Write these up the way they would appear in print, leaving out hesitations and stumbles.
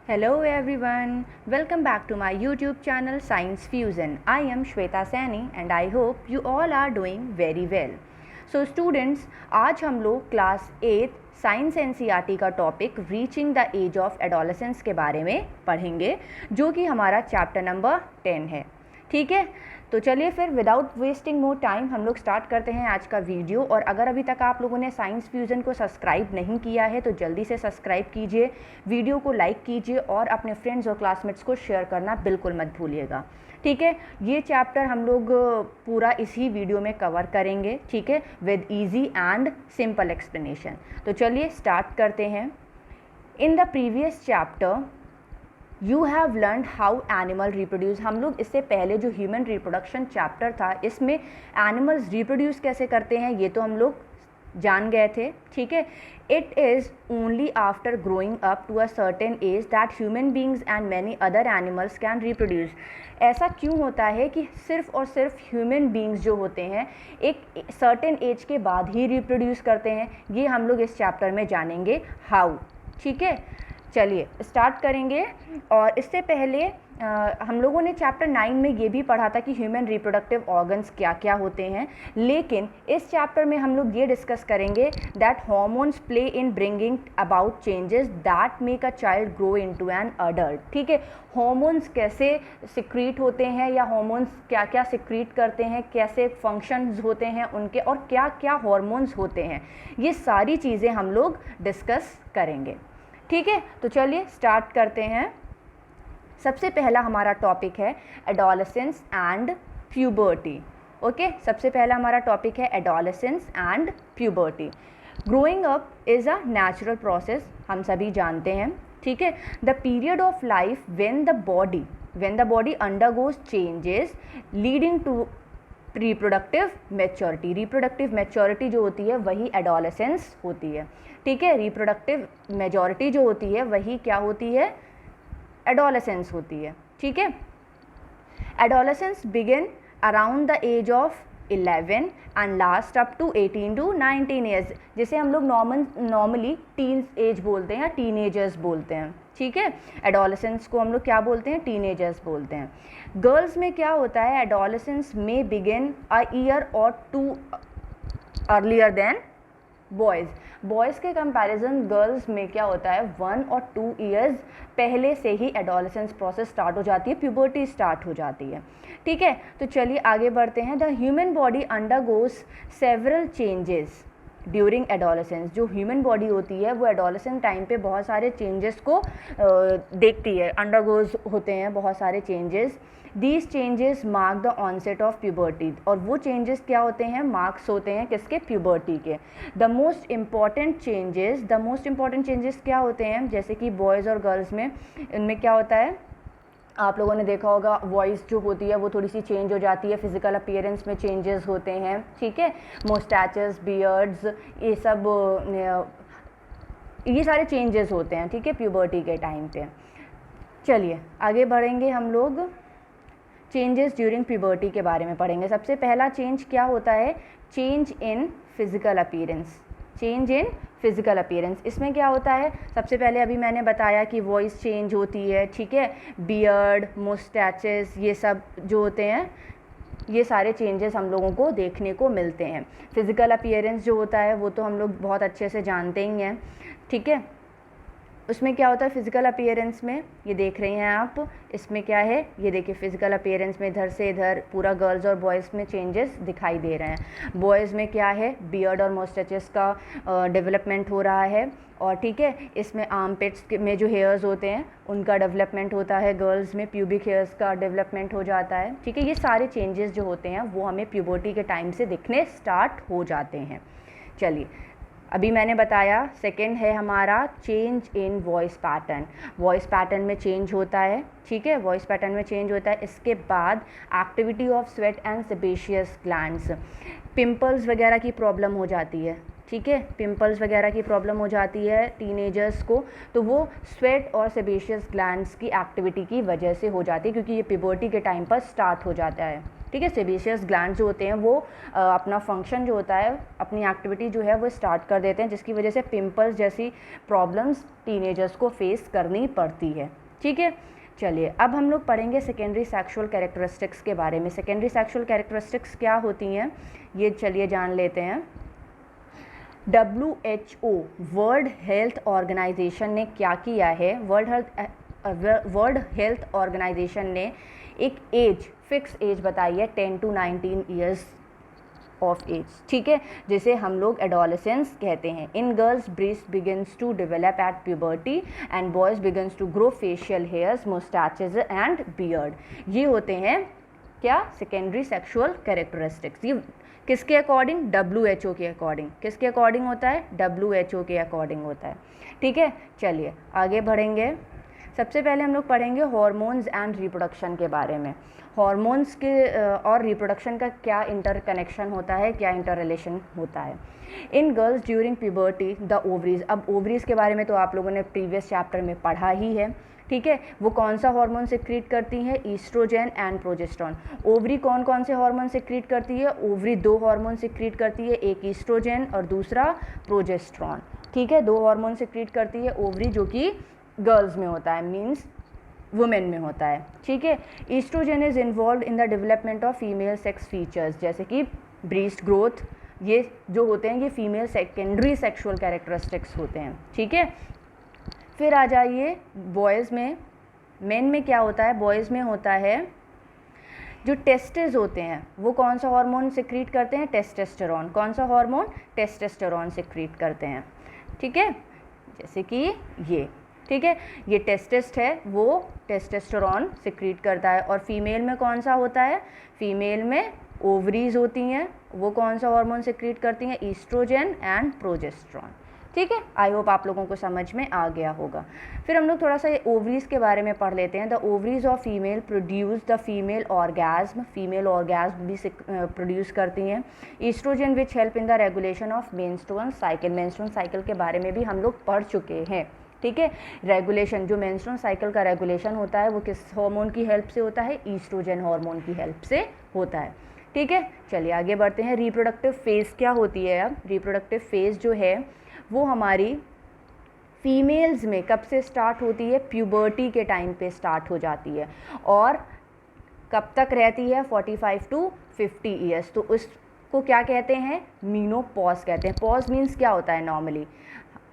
Hello everyone, welcome back to my YouTube channel Science Fusion. I am Shweta Saini and I hope you all are doing very well. So students, आज हम लोग class 8 science NCERT का topic reaching the age of adolescence के बारे में पढ़ेंगे, जो कि हमारा चैप्टर नंबर 10 है। ठीक है, तो चलिए फिर विदाउट वेस्टिंग मोर टाइम हम लोग स्टार्ट करते हैं आज का वीडियो। और अगर अभी तक आप लोगों ने साइंस फ्यूज़न को सब्सक्राइब नहीं किया है तो जल्दी से सब्सक्राइब कीजिए, वीडियो को लाइक कीजिए और अपने फ्रेंड्स और क्लासमेट्स को शेयर करना बिल्कुल मत भूलिएगा। ठीक है, ये चैप्टर हम लोग पूरा इसी वीडियो में कवर करेंगे, ठीक है, with easy and simple explanation. तो चलिए स्टार्ट करते हैं। In the previous chapter you have learn how animal reproduce. हम लोग इससे पहले जो ह्यूमन रिप्रोडक्शन चैप्टर था इसमें एनिमल्स रिप्रोड्यूस कैसे करते हैं ये तो हम लोग जान गए थे। ठीक है, it is only after growing up to a certain age that human beings and many other animals can reproduce. ऐसा क्यों होता है कि सिर्फ और सिर्फ ह्यूमन बींग्स जो होते हैं एक सर्टेन एज के बाद ही रिप्रोड्यूस करते हैं, ये हम लोग इस चैप्टर में जानेंगे हाउ। ठीक है, चलिए स्टार्ट करेंगे। और इससे पहले हम लोगों ने चैप्टर 9 में ये भी पढ़ा था कि ह्यूमन रिप्रोडक्टिव ऑर्गन्स क्या क्या होते हैं, लेकिन इस चैप्टर में हम लोग ये डिस्कस करेंगे that hormones play in bringing about changes that make a child grow into an adult. ठीक है, हार्मोन्स कैसे सिक्रीट होते हैं या हार्मोन्स क्या क्या सिक्रीट करते हैं, कैसे फंक्शंस होते हैं उनके, और क्या क्या हार्मोन्स होते हैं, ये सारी चीज़ें हम लोग डिस्कस करेंगे। ठीक है, तो चलिए स्टार्ट करते हैं। सबसे पहला हमारा टॉपिक है एडोलेसेंस एंड प्यूबर्टी। ओके, सबसे पहला हमारा टॉपिक है adolescence and puberty. Growing up is a natural process, हम सभी जानते हैं। ठीक है, the period of life when the body undergoes changes leading to reproductive maturity जो होती है वही एडोलेसेंस होती है। ठीक है, रिप्रोडक्टिव मेजॉरिटी जो होती है वही क्या होती है, एडोलेसेंस होती है। ठीक है, adolescence begin around the age of 11 and last up to 18 to 19 years, जिसे हम लोग नॉर्मली टीन एज बोलते हैं या टीनेजर्स बोलते हैं। ठीक है, एडोलेसेंस को हम लोग क्या बोलते हैं, टीनेजर्स बोलते हैं। गर्ल्स में क्या होता है, एडोलेसेंस में बिगिन अ ईयर और 2 अर्लियर देन बॉयज़ के कंपैरिजन गर्ल्स में क्या होता है 1 और 2 ईयर्स पहले से ही एडोलेसेंस प्रोसेस स्टार्ट हो जाती है, प्यूबर्टी स्टार्ट हो जाती है। ठीक है, तो चलिए आगे बढ़ते हैं। The human body undergoes several changes during adolescence. जो ह्यूमन बॉडी होती है वो एडोलेसेंस टाइम पे बहुत सारे चेंजेस को देखती है, अंडरगोज होते हैं बहुत सारे changes. These changes mark the onset of puberty, और वो चेंजेस क्या होते हैं, मार्क्स होते हैं किसके, प्यूबर्टी के। द मोस्ट इम्पॉर्टेंट चेंजेस क्या होते हैं, जैसे कि बॉयज़ और गर्ल्स में, इनमें क्या होता है, आप लोगों ने देखा होगा वॉइस जो होती है वो थोड़ी सी चेंज हो जाती है, फिजिकल अपीयरेंस में चेंजेस होते हैं। ठीक है, मोस्टैचेस, बियर्ड्स, ये सारे चेंजेस होते हैं। ठीक है, प्यूबर्टी के टाइम पे। चलिए आगे बढ़ेंगे, हम लोग चेंजेस ड्यूरिंग प्यूबर्टी के बारे में पढ़ेंगे। सबसे पहला चेंज क्या होता है, चेंज इन फिजिकल अपीयरेंस। इसमें क्या होता है, सबसे पहले अभी मैंने बताया कि वॉइस चेंज होती है। ठीक है, बियर्ड, मोस्टैचेस, ये सब जो होते हैं ये सारे चेंजेस हम लोगों को देखने को मिलते हैं। फिजिकल अपीयरेंस जो होता है वो तो हम लोग बहुत अच्छे से जानते ही हैं। ठीक है, उसमें क्या होता है फिजिकल अपीयरेंस में, ये देख रहे हैं आप, इसमें क्या है, ये देखिए फिजिकल अपीयरेंस में इधर से इधर पूरा गर्ल्स और बॉयज़ में चेंजेस दिखाई दे रहे हैं। बॉयज़ में क्या है, बियर्ड और मोस्टैचेस का डेवलपमेंट हो रहा है, और ठीक है इसमें आर्मपिट्स में जो हेयर्स होते हैं उनका डेवलपमेंट होता है, गर्ल्स में प्यूबिक हेयर्स का डेवलपमेंट हो जाता है। ठीक है, ये सारे चेंजेस जो होते हैं वो हमें प्यूबर्टी के टाइम से दिखने स्टार्ट हो जाते हैं। चलिए अभी मैंने बताया सेकेंड है हमारा चेंज इन वॉइस पैटर्न में चेंज होता है। ठीक है, वॉइस पैटर्न में चेंज होता है। इसके बाद activity of sweat and sebaceous glands, pimples वगैरह की प्रॉब्लम हो जाती है। ठीक है, पिंपल्स वगैरह की प्रॉब्लम हो जाती है टीनेजर्स को, तो वो स्वेट और सेबेशियस ग्लैंड्स की एक्टिविटी की वजह से हो जाती है, क्योंकि ये प्यूबर्टी के टाइम पर स्टार्ट हो जाता है। ठीक है, सेबेशियस ग्लैंड्स जो होते हैं वो अपना फंक्शन जो होता है, अपनी एक्टिविटी जो है वो स्टार्ट कर देते हैं, जिसकी वजह से पिंपल्स जैसी प्रॉब्लम्स टीनेजर्स को फेस करनी पड़ती है। ठीक है, चलिए अब हम लोग पढ़ेंगे सेकेंडरी सेक्सुअल कैरेक्टरिस्टिक्स के बारे में। सेकेंडरी सेक्सुअल कैरेक्टरिस्टिक्स क्या होती हैं ये चलिए जान लेते हैं। WHO वर्ल्ड हेल्थ ऑर्गेनाइजेशन ने क्या किया है, वर्ल्ड हेल्थ ऑर्गेनाइजेशन ने एक एज, फिक्स एज बताई है 10 to 19 ईयर्स ऑफ एज। ठीक है, जिसे हम लोग एडोलेसेंस कहते हैं। In girls breast begins to develop at puberty and boys begins to grow facial hairs, moustaches and beard. ये होते हैं क्या, सेकेंडरी सेक्सुअल कैरेक्टरिस्टिक्स। ये किसके अकॉर्डिंग, WHO के अकॉर्डिंग। किसके अकॉर्डिंग होता है, WHO के अकॉर्डिंग होता है। ठीक है, चलिए आगे बढ़ेंगे। सबसे पहले हम लोग पढ़ेंगे हार्मोन्स एंड रिप्रोडक्शन के बारे में। हार्मोन्स के और रिप्रोडक्शन का क्या इंटरकनेक्शन होता है, क्या इंटर रिलेशन होता है। In girls during puberty the ovaries, अब ओवरीज के बारे में तो आप लोगों ने प्रीवियस चैप्टर में पढ़ा ही है। ठीक है, वो कौन सा हार्मोन सिक्रीट करती है, ईस्ट्रोजन एंड प्रोजेस्टेरोन। ओवरी कौन कौन से हार्मोन सिक्रीट करती है, ओवरी 2 हार्मोन सिक्रीट करती है, एक ईस्ट्रोजन और दूसरा प्रोजेस्टेरोन। ठीक है, 2 हार्मोन सिक्रीट करती है ओवरी, जो कि गर्ल्स में होता है, मीन्स वुमेन में होता है। ठीक है, oestrogen is involve in the development of female sex features, जैसे कि ब्रेस्ट ग्रोथ, ये जो होते हैं ये फीमेल सेकेंडरी सेक्सुअल कैरेक्टरिस्टिक्स होते हैं। ठीक है, फिर आ जाइए बॉयज़ में। मेन में क्या होता है, बॉयज़ में होता है जो टेस्टिस होते हैं वो कौन सा हार्मोन सिक्रीट करते हैं, टेस्टोस्टेरोन। कौन सा हार्मोन, टेस्टोस्टेरोन सिक्रीट करते हैं। ठीक है, जैसे कि ये, ठीक है, ये टेस्टिस्ट है वो टेस्टोस्टेरोन सिक्रीट करता है। और फीमेल में कौन सा होता है, फीमेल में ओवरीज होती हैं, वो कौन सा हार्मोन सिक्रीट करती हैं, ईस्ट्रोजन एंड प्रोजेस्टेरोन। ठीक है, आई होप आप लोगों को समझ में आ गया होगा। फिर हम लोग थोड़ा सा ये ओवरीज के बारे में पढ़ लेते हैं। The ovaries of female produce the female orgasm, female orgasm भी प्रोड्यूस करती हैं। Oestrogen which help in the regulation of menstrual cycle, menstrual cycle के बारे में भी हम लोग पढ़ चुके हैं। ठीक है, रेगुलेशन, जो मेंस्ट्रुअल साइकिल का रेगुलेशन होता है वो किस हार्मोन की हेल्प से होता है, ईस्ट्रोजन हार्मोन की हेल्प से होता है। ठीक है, चलिए आगे बढ़ते हैं। रिप्रोडक्टिव फेज़ क्या होती है। अब रिप्रोडक्टिव फेज़ जो है वो हमारी फीमेल्स में कब से स्टार्ट होती है, प्यूबर्टी के टाइम पे स्टार्ट हो जाती है और कब तक रहती है, 45 to 50 ईयर्स। तो उसको क्या कहते हैं, मीनोपॉज कहते हैं। पॉज मीन्स क्या होता है, नॉर्मली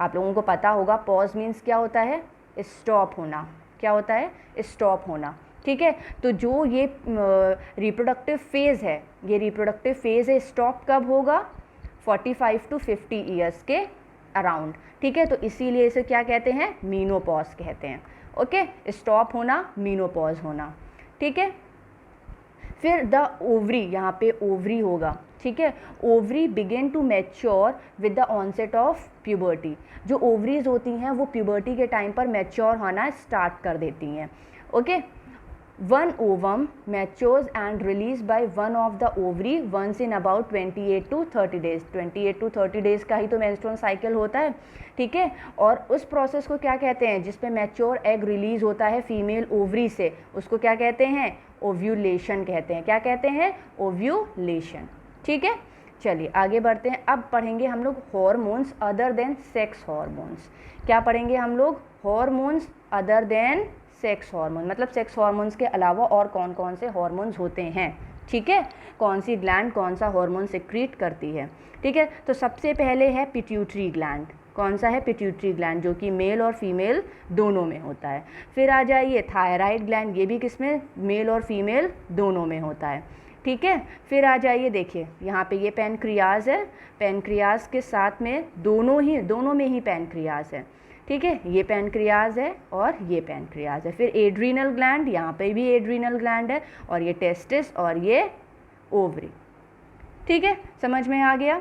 आप लोगों को पता होगा पॉज मीन्स क्या होता है, स्टॉप होना। क्या होता है, स्टॉप होना। ठीक है, तो जो ये रिप्रोडक्टिव फेज़ है, ये रिप्रोडक्टिव फेज़ है, स्टॉप कब होगा, 45 to 50 ईयर्स के अराउंड। ठीक है, तो इसीलिए इसे क्या कहते हैं, मीनोपॉज कहते हैं। ओके, स्टॉप होना, मीनोपॉज होना। ठीक है, फिर द ओवरी, यहाँ पे ओवरी होगा। ठीक है, ovary begin to mature with the onset of puberty. जो ओवरीज होती हैं वो प्यूबर्टी के टाइम पर मैच्योर होना स्टार्ट कर देती हैं। Okay, one ovum matures and release by one of the ovary once in about 28 to 30 days. 28 to 30 days का ही तो मेंस्ट्रुअल साइकिल होता है। ठीक है, और उस प्रोसेस को क्या कहते हैं, जिसपे मैच्योर एग रिलीज होता है फीमेल ओवरी से, उसको क्या कहते हैं, ओव्यूलेशन कहते हैं। क्या कहते हैं, ओव्यूलेशन। ठीक है, चलिए आगे बढ़ते हैं। अब पढ़ेंगे हम लोग hormones other than sex hormones. क्या पढ़ेंगे हम लोग, hormones other than sex hormone, मतलब सेक्स हार्मोन्स के अलावा और कौन कौन से हार्मोन्स होते हैं। ठीक है, कौन सी ग्लैंड कौन सा हार्मोन सिक्रीट करती है। ठीक है, तो सबसे पहले है पिट्यूटरी ग्लैंड। कौन सा है, पिट्यूटरी ग्लैंड, जो कि मेल और फीमेल दोनों में होता है। फिर आ जाइए थायराइड ग्लैंड, ये भी किसमें, मेल और फीमेल दोनों में होता है। ठीक है, फिर आ जाइए, देखिए यहाँ पे ये पैनक्रियाज है, पैनक्रियाज के साथ में दोनों में ही पैनक्रियाज है। ठीक है, ये पैनक्रियाज है और ये पैनक्रियाज है। फिर एड्रीनल ग्लैंड, यहाँ पे भी एड्रीनल ग्लैंड है, और ये टेस्टिस और ये ओवरी। ठीक है, समझ में आ गया।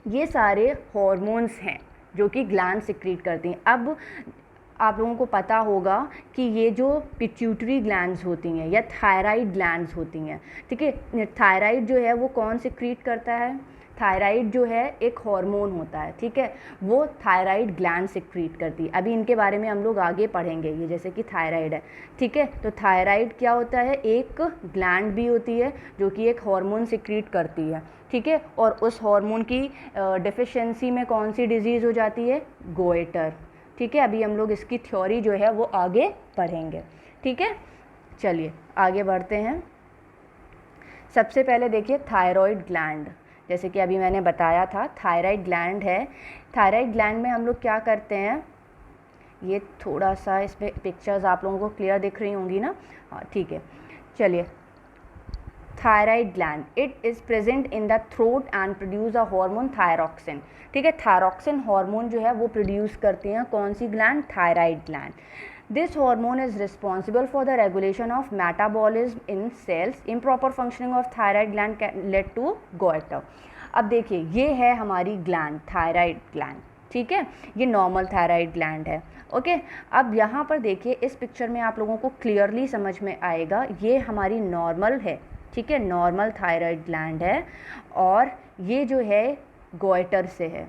ये सारे हॉर्मोन्स हैं जो कि ग्लैंड सिक्रीट करती हैं। अब आप लोगों को पता होगा कि ये जो पिट्यूटरी ग्लैंड्स होती हैं या थायराइड ग्लैंड्स होती हैं, ठीक है, थायराइड जो है वो कौन सिक्रीट करता है, थायराइड जो है एक हार्मोन होता है, ठीक है, वो थायराइड ग्लैंड सिक्रीट करती है। अभी इनके बारे में हम लोग आगे पढ़ेंगे, ये जैसे कि थायराइड है, ठीक है। तो थायराइड क्या होता है, एक ग्लैंड भी होती है जो कि एक हार्मोन सिक्रीट करती है, ठीक है। और उस हार्मोन की डिफिशिएंसी में कौन सी डिजीज़ हो जाती है, गोइटर, ठीक है। अभी हम लोग इसकी थ्योरी जो है वो आगे पढ़ेंगे, ठीक है। चलिए आगे बढ़ते हैं। सबसे पहले देखिए थायराइड ग्लैंड, जैसे कि अभी मैंने बताया था थायराइड ग्लैंड है। थायराइड ग्लैंड में हम लोग क्या करते हैं, ये थोड़ा सा इसमें पिक्चर्स आप लोगों को क्लियर दिख रही होंगी ना, हाँ ठीक है। चलिए, thyroid gland, it is present in the throat and produce a hormone thyroxine, ठीक है। थायरॉक्सिन हार्मोन जो है वो प्रोड्यूस करती हैं कौन सी gland, thyroid gland. This hormone is responsible for the regulation of metabolism in cells. Improper functioning of thyroid gland can lead to goiter. अब देखिए ये है हमारी ग्लैंड, थायराइड ग्लैंड, ठीक है, ये नॉर्मल थायराइड ग्लैंड है, ओके। अब यहाँ पर देखिए इस पिक्चर में आप लोगों को क्लियरली समझ में आएगा, ये हमारी नॉर्मल है, ठीक है, नॉर्मल थायराइड ग्लैंड है, और ये जो है गोइटर से है,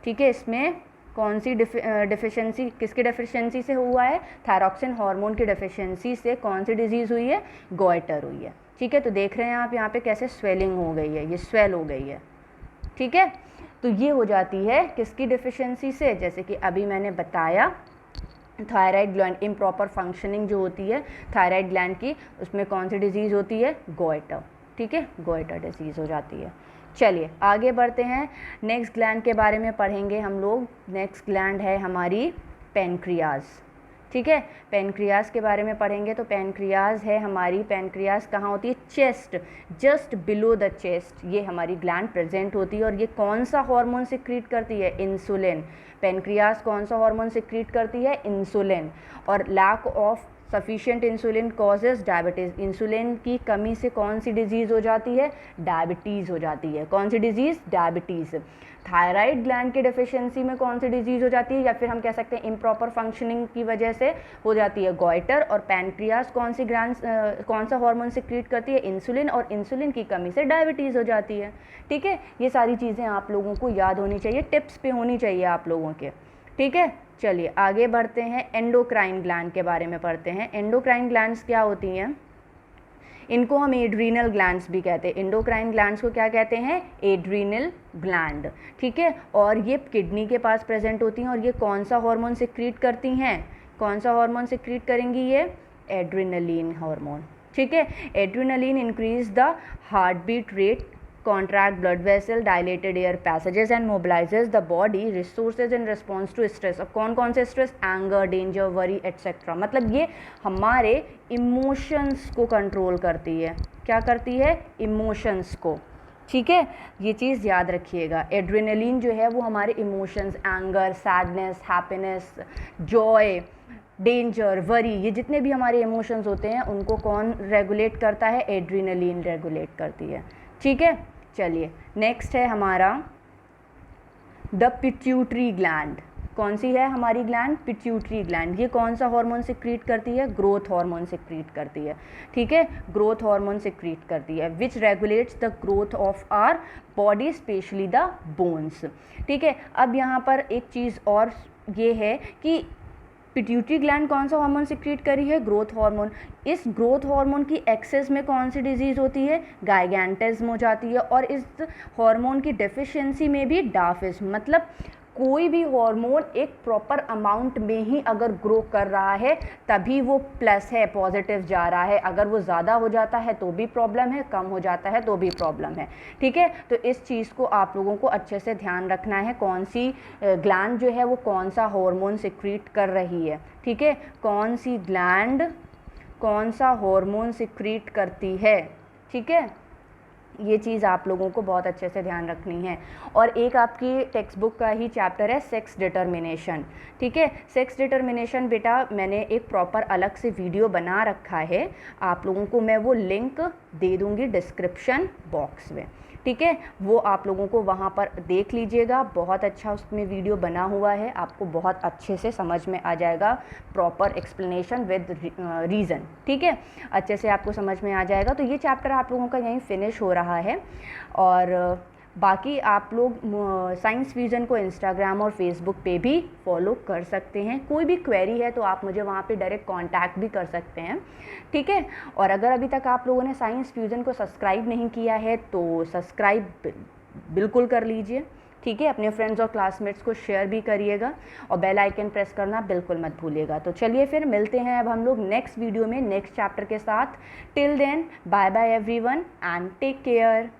ठीक है। इसमें कौन सी डिफिशिएंसी, किसकी डिफिशिएंसी से हुआ है, थायरॉक्सिन हार्मोन की डिफिशिएंसी से कौन सी डिजीज़ हुई है, गोइटर हुई है, ठीक है। तो देख रहे हैं आप यहाँ पे कैसे स्वेलिंग हो गई है, ये स्वेल हो गई है, ठीक है। तो ये हो जाती है किसकी डिफिशिएंसी से, जैसे कि अभी मैंने बताया थायराइड ग्लैंड इम्प्रॉपर फंक्शनिंग जो होती है थायराइड ग्लैंड की, उसमें कौन सी डिजीज़ होती है, गोइटर, ठीक है, गोइटर डिजीज़ हो जाती है। चलिए आगे बढ़ते हैं, नेक्स्ट ग्लैंड के बारे में पढ़ेंगे हम लोग। नेक्स्ट ग्लैंड है हमारी पेनक्रियाज, ठीक है, पेनक्रियाज के बारे में पढ़ेंगे। तो पेनक्रियाज है हमारी, पेनक्रियाज कहाँ होती है, chest, just below the chest ये हमारी ग्लैंड प्रेजेंट होती है। और ये कौन सा हार्मोन सिक्रीट करती है, इंसुलिन। पेनक्रियाज कौन सा हार्मोन सिक्रीट करती है, इंसुलिन। और lack of sufficient insulin causes diabetes, insulin की कमी से कौन सी डिजीज़ हो जाती है, डायबिटीज़ हो जाती है। कौन सी डिजीज़, डायबिटीज़। थायराइड ग्लैंड की डेफिशिएंसी में कौन सी डिजीज़ हो जाती है, या फिर हम कह सकते हैं इम्प्रॉपर फंक्शनिंग की वजह से हो जाती है, गोइटर। और पैनक्रियाज कौन सी ग्लैंड कौन सा हार्मोन सिक्रीट करती है, इंसुलिन, और इंसुलिन की कमी से डायबिटीज़ हो जाती है, ठीक है। ये सारी चीज़ें आप लोगों को याद होनी चाहिए, टिप्स पे होनी चाहिए आप लोगों के, ठीक है। चलिए आगे बढ़ते हैं, एंडोक्राइन ग्लैंड के बारे में पढ़ते हैं। एंडोक्राइन ग्लैंड्स क्या होती हैं, इनको हम एड्रीनल ग्लैंड्स भी कहते हैं। एंडोक्राइन ग्लैंड्स को क्या कहते हैं, एड्रीनल ग्लैंड, ठीक है। और ये किडनी के पास प्रेजेंट होती हैं, और ये कौन सा हार्मोन सिक्रीट करती हैं, कौन सा हार्मोन सिक्रीट करेंगी, ये एड्रेनलिन हार्मोन, ठीक है। Adrenaline increase the heart beat rate, contract blood vessel, dilated air passages and mobilizes the body resources in response to stress। अब कौन कौन से stress, anger, danger, worry etcetera, मतलब ये हमारे इमोशंस को कंट्रोल करती है। क्या करती है, इमोशंस को, ठीक है, ये चीज़ याद रखिएगा। एड्रेनलिन जो है वो हमारे emotions, anger, sadness, happiness, Joy, danger, worry, ये जितने भी हमारे इमोशंस होते हैं उनको कौन रेगुलेट करता है, एड्रेनलिन रेगुलेट करती है, ठीक है। चलिए नेक्स्ट है हमारा द पिट्यूटरी ग्लैंड। कौन सी है हमारी ग्लैंड, पिट्यूटरी ग्लैंड। ये कौन सा हार्मोन सिक्रीट करती है, ग्रोथ हार्मोन सिक्रीट करती है, ठीक है, ग्रोथ हार्मोन सिक्रीट करती है, which regulates the growth of our body specially the bones, ठीक है। अब यहाँ पर एक चीज़ और ये है कि पिट्यूटरी ग्लैंड कौन सा हार्मोन सिक्रीट करी है, ग्रोथ हार्मोन। इस ग्रोथ हार्मोन की एक्सेस में कौन सी डिजीज़ होती है, गाइगेंटिज्म हो जाती है। और इस हार्मोन की डेफिशिएंसी में भी डार्फिज्म, मतलब कोई भी हार्मोन एक प्रॉपर अमाउंट में ही अगर ग्रो कर रहा है तभी वो प्लस है, पॉजिटिव जा रहा है। अगर वो ज़्यादा हो जाता है तो भी प्रॉब्लम है, कम हो जाता है तो भी प्रॉब्लम है, ठीक है। तो इस चीज़ को आप लोगों को अच्छे से ध्यान रखना है, कौन सी ग्लैंड जो है वो कौन सा हार्मोन सिक्रीट कर रही है, ठीक है, कौन सी ग्लैंड कौन सा हार्मोन सिक्रीट करती है, ठीक है। ये चीज़ आप लोगों को बहुत अच्छे से ध्यान रखनी है। और एक आपकी टेक्स्ट बुक का ही चैप्टर है सेक्स डिटर्मिनेशन, ठीक है। सेक्स डिटर्मिनेशन बेटा मैंने एक प्रॉपर अलग से वीडियो बना रखा है, आप लोगों को मैं वो लिंक दे दूँगी डिस्क्रिप्शन बॉक्स में, ठीक है। वो आप लोगों को वहाँ पर देख लीजिएगा, बहुत अच्छा उसमें वीडियो बना हुआ है, आपको बहुत अच्छे से समझ में आ जाएगा, प्रॉपर एक्सप्लेनेशन विद रीज़न, ठीक है, अच्छे से आपको समझ में आ जाएगा। तो ये चैप्टर आप लोगों का यहीं फिनिश हो रहा है। और बाकी आप लोग साइंस फ्यूज़न को इंस्टाग्राम और फेसबुक पे भी फॉलो कर सकते हैं। कोई भी क्वेरी है तो आप मुझे वहाँ पे डायरेक्ट कांटेक्ट भी कर सकते हैं, ठीक है। और अगर अभी तक आप लोगों ने साइंस फ्यूज़न को सब्सक्राइब नहीं किया है तो सब्सक्राइब बिल्कुल कर लीजिए, ठीक है। अपने फ्रेंड्स और क्लासमेट्स को शेयर भी करिएगा और बेल आइकन प्रेस करना बिल्कुल मत भूलिएगा। तो चलिए फिर मिलते हैं अब हम लोग नेक्स्ट वीडियो में नेक्स्ट चैप्टर के साथ। Till then bye bye everyone and take care.